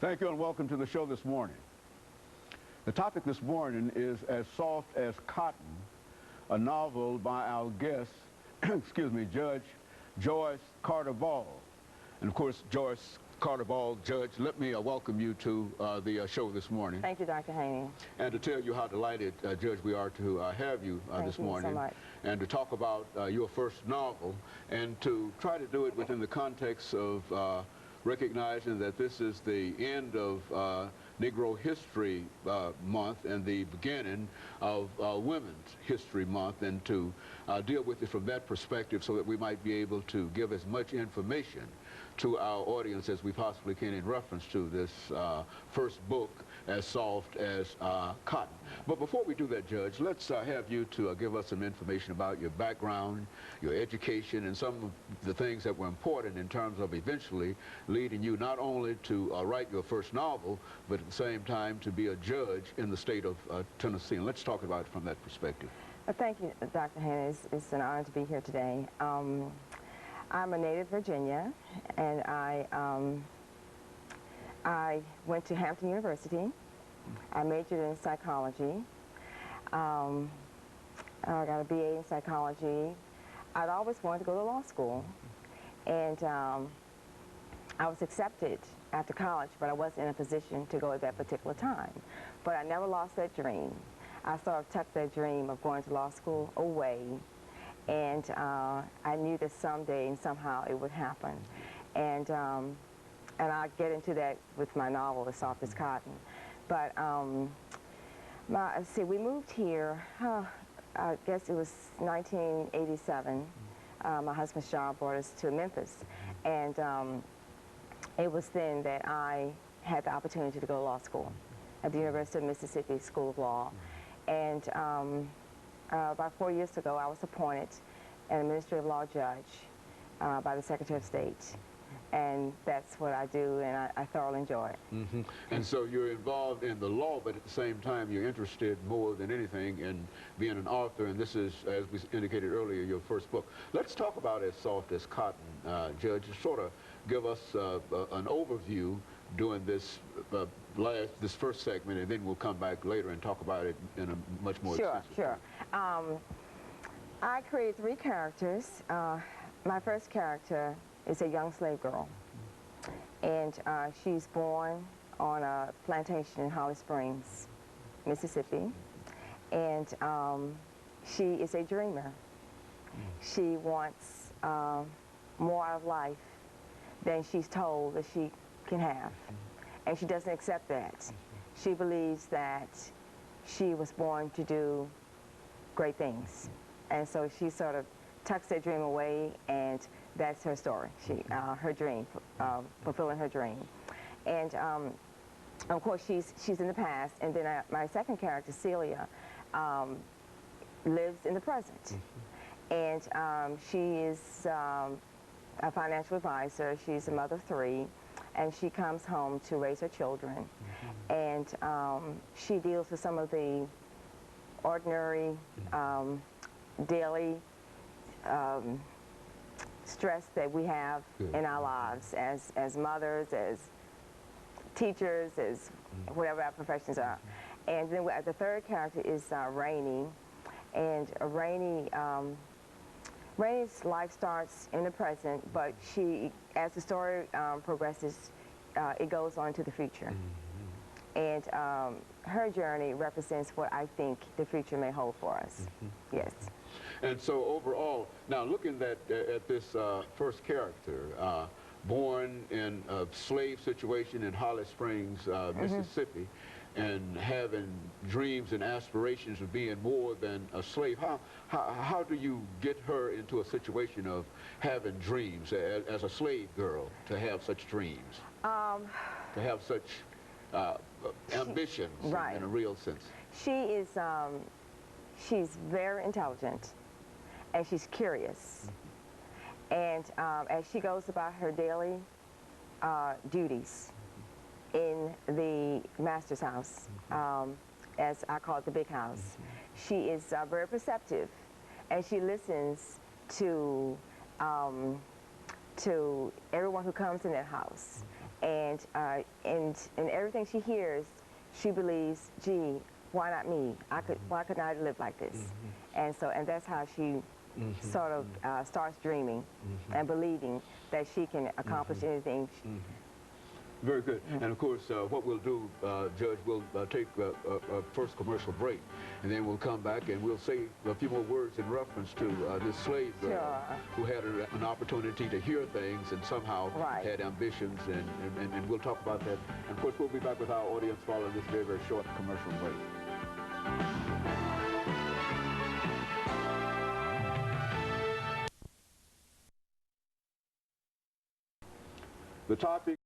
Thank you and welcome to the show this morning. The topic this morning is As Soft as Cotton, a novel by our guest, excuse me, Judge Joyce Carter-Ball. And of course, Joyce Carter-Ball, Judge, let me welcome you to the show this morning. Thank you, Dr. Haney. And to tell you how delighted, Judge, we are to have you this morning. Thank you so much. And to talk about your first novel, and to try to do it within the context of recognizing that this is the end of Negro History Month and the beginning of Women's History Month, and to deal with it from that perspective so that we might be able to give as much information to our audience as we possibly can in reference to this first book, As Soft as Cotton. But before we do that, Judge, let's have you to give us some information about your background, your education, and some of the things that were important in terms of eventually leading you not only to write your first novel, but at the same time to be a judge in the state of Tennessee. And let's talk about it from that perspective. Thank you, Dr. Haney. It's an honor to be here today. I'm a native Virginia, and I went to Hampton University. I majored in psychology. I got a BA in psychology. I'd always wanted to go to law school, and I was accepted after college, but I wasn't in a position to go at that particular time. But I never lost that dream. I sort of tucked that dream of going to law school away, and I knew that someday and somehow it would happen. And I'll get into that with my novel, As Soft as Cotton. But let's see, we moved here, I guess it was 1987. My husband's job brought us to Memphis, and it was then that I had the opportunity to go to law school at the University of Mississippi School of Law. And about 4 years ago, I was appointed an administrative law judge by the Secretary of State. And that's what I do, and I thoroughly enjoy it. Mm-hmm. And so you're involved in the law, but at the same time, you're interested more than anything in being an author, and this is, as we indicated earlier, your first book. Let's talk about As Soft as Cotton, Judge. Sort of give us an overview during this this first segment, and then we'll come back later and talk about it in a much more extensive Sure. I created 3 characters. My first character is a young slave girl, and she's born on a plantation in Holly Springs, Mississippi, and she is a dreamer. She wants more out of life than she's told that she can have, and she doesn't accept that. She believes that she was born to do great things, and so she sort of tucks that dream away, and that's her story. Her dream, fulfilling her dream. And of course, she's in the past, and then my second character, Celia, lives in the present. And she is a financial advisor. She's a mother of 3, and she comes home to raise her children. And she deals with some of the ordinary, daily stress that we have in our lives as mothers, as teachers, as whatever our professions are. And then the third character is Rainey. And Rainey's life starts in the present, but as the story progresses, it goes on to the future. And her journey represents what I think the future may hold for us. Yes. And so overall, now looking at this first character, born in a slave situation in Holly Springs, Mississippi, and having dreams and aspirations of being more than a slave, how do you get her into a situation of having dreams as a slave girl, to have such dreams, to have such ambitions in a real sense? She's very intelligent, and she's curious. And as she goes about her daily duties in the master's house, as I call it, the big house, she is very perceptive, and she listens to everyone who comes in that house. and everything she hears, she believes, gee, why not me? Why couldn't I live like this? And that's how she sort of starts dreaming and believing that she can accomplish anything. Very good. And of course, what we'll do, Judge, we'll take a first commercial break, and then we'll come back and we'll say a few more words in reference to this slave girl who had an opportunity to hear things and somehow had ambitions, and we'll talk about that. And of course, we'll be back with our audience following this very, very short commercial break. The topic